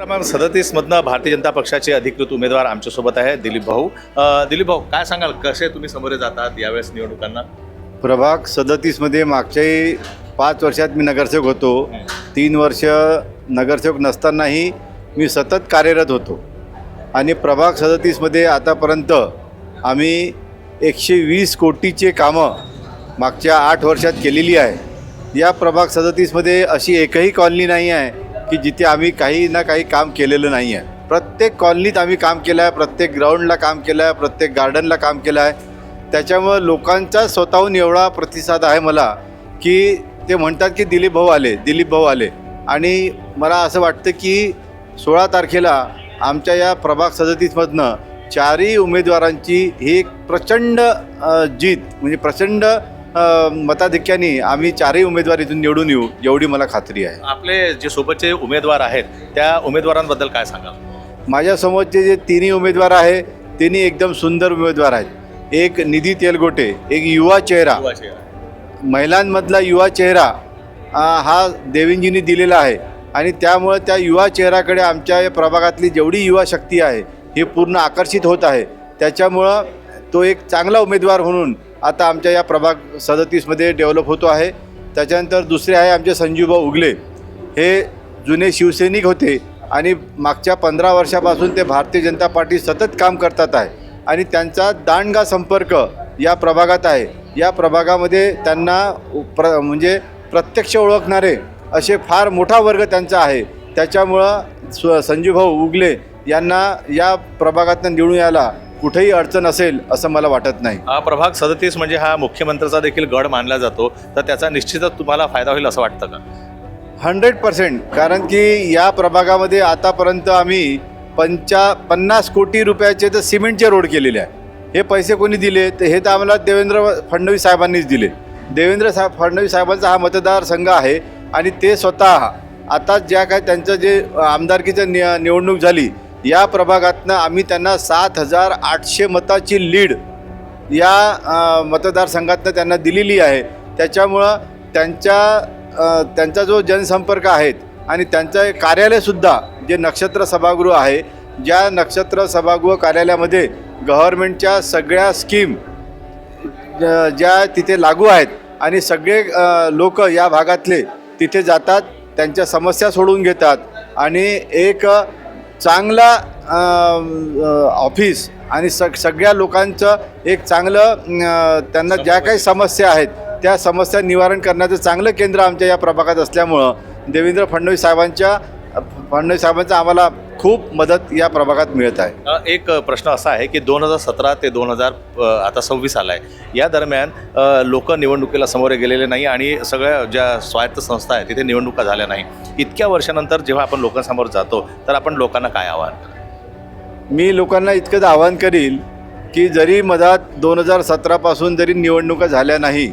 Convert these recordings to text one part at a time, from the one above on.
क्रमांक 37 मधनं भारतीय जनता पक्षाचे अधिकृत उमेदवार आमच्यासोबत आहे दिलीप भाऊ. दिलीप भाऊ, काय सांगाल, कसे तुम्ही समोर जातात यावेळेस निवडणुकांना? प्रभाग 37मध्ये मागच्याही 5 वर्षात मी नगरसेवक होतो. 3 वर्ष नगरसेवक नसतानाही मी सतत कार्यरत होतो आणि प्रभाग 37मध्ये आतापर्यंत आम्ही 120 कोटीचे कामं मागच्या 8 वर्षात केलेली आहे. या प्रभाग 37मध्ये अशी एकही कॉलनी नाही आहे की जिथे आम्ही काही ना काही काम केलेलं नाही आहे. प्रत्येक कॉलनीत आम्ही काम केलं आहे, प्रत्येक ग्राउंडला काम केलं आहे, प्रत्येक गार्डनला काम केलं आहे. त्याच्यामुळं लोकांचा स्वतःहून एवढा प्रतिसाद आहे मला की ते म्हणतात की दिलीप भाऊ आले आणि मला असं वाटतं की 16 तारखेला आमच्या या प्रभाग 37मधनं 4ही उमेदवारांची ही एक प्रचंड जीत, म्हणजे प्रचंड मताधिक्याने आम्ही 4ही उमेदवार इथून निवडून येऊ एवढी मला खात्री आहे. आपले जे सोबतचे उमेदवार आहेत त्या उमेदवारांबद्दल काय सांगाल? माझ्यासमोरचे जे 3ही उमेदवार आहे तिन्ही एकदम सुंदर उमेदवार आहेत. एक निधी तेलगोटे, एक युवा चेहरा, महिलांमधला युवा चेहरा हा देवेंजींनी दिलेला आहे आणि त्यामुळे त्या युवा चेहऱ्याकडे आमच्या या प्रभागातली जेवढी युवा शक्ती आहे हे पूर्ण आकर्षित होत आहे. त्याच्यामुळं तो एक चांगला उमेदवार म्हणून आता आमच्या या प्रभाग 37मध्ये डेव्हलप होतो आहे. त्याच्यानंतर दुसरे आहे आमचे संजूभाऊ उगले. हे जुने शिवसैनिक होते आणि मागच्या 15 वर्षापासून ते भारतीय जनता पार्टी सतत काम करतात आहे आणि त्यांचा दांडगा संपर्क या प्रभागात आहे. या प्रभागामध्ये त्यांना म्हणजे प्रत्यक्ष ओळखणारे असे फार मोठा वर्ग त्यांचा आहे. त्याच्यामुळं संजूभाऊ उगले यांना या प्रभागातून निवडून यायला कुठेही अडचण असेल असं मला वाटत नाही. हा प्रभाग 37 म्हणजे हा मुख्यमंत्र्याचा देखील गड मानला जातो, तर त्याचा निश्चितच तुम्हाला फायदा होईल असं वाटतं का? 100%. कारण की या प्रभागामध्ये आतापर्यंत आम्ही 50 कोटी रुपयाचे तर सिमेंटचे रोड केलेले आहे. हे पैसे कोणी दिले तर हे तर आम्हाला देवेंद्र फडणवीस साहेबांनीच दिले. फडणवीस साहेबांचा हा मतदारसंघ आहे आणि ते स्वतः आता ज्या काय त्यांचं जे आमदारकीचं निवडणूक झाली या प्रभागातनं आम्ही त्यांना 7,800 मताची लीड या मतदारसंघातनं त्यांना दिलेली आहे. त्याच्यामुळं त्यांचा जो जनसंपर्क आहेत आणि त्यांचं कार्यालयसुद्धा जे नक्षत्र सभागृह आहे, ज्या नक्षत्र सभागृह कार्यालयामध्ये गव्हर्मेंटच्या सगळ्या स्कीम ज्या तिथे लागू आहेत आणि सगळे लोक या भागातले तिथे जातात, त्यांच्या समस्या सोडवून घेतात आणि एक चांगला ऑफिस आणि सगळ्या लोकांचं एक चांगलं त्यांना ज्या काही समस्या आहेत त्या समस्या निवारण करण्याचं चांगलं केंद्र आमच्या या प्रभागात असल्यामुळं देवेंद्र फडणवीस साहेबांचा आम्हाला खूप मदत या प्रभागात मिळत आहे. एक प्रश्न असा आहे की 2017 ते 2026 आला आहे, या दरम्यान लोक निवडणुकीला समोर गेलेले नाही आणि सगळ्या ज्या स्वायत्त संस्था आहेत तिथे निवडणुका झाल्या नाही. इतक्या वर्षानंतर जेव्हा आपण लोकांसमोर जातो तर आपण लोकांना काय आव्हान? मी लोकांना इतकंच आवाहन करील की जरी मधात 2017पासून जरी निवडणुका झाल्या नाही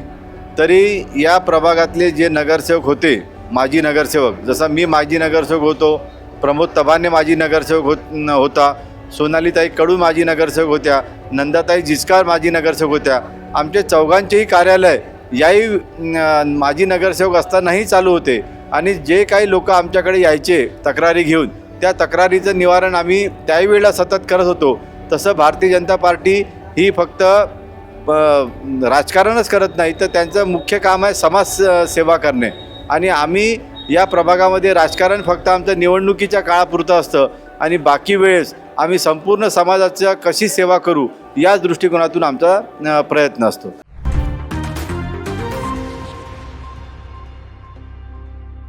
तरी या प्रभागातले जे नगरसेवक होते, माजी नगरसेवक, जसा मी माजी नगरसेवक होतो, प्रमोद तबाने माजी नगरसेवक होता, सोनालीताई कडू माजी नगरसेवक होत्या, नंदाताई जिचकार माजी नगरसेवक होत्या. आमचे चौघांचेही कार्यालय याही माजी नगरसेवक असतानाही चालू होते आणि जे काही लोक आमच्याकडे यायचे तक्रारी घेऊन त्या तक्रारीचं निवारण आम्ही त्यावेळेला सतत करत होतो. तसं भारतीय जनता पार्टी ही फक्त राजकारणच करत नाही तर त्यांचं मुख्य काम आहे समाजसेवा करणे आणि आम्ही या प्रभागामध्ये राजकारण फक्त आमचं निवडणुकीच्या काळापुरतं असतं आणि बाकी वेळेस आम्ही संपूर्ण समाजाच्या कशी सेवा करू या दृष्टिकोनातून आमचा प्रयत्न असतो.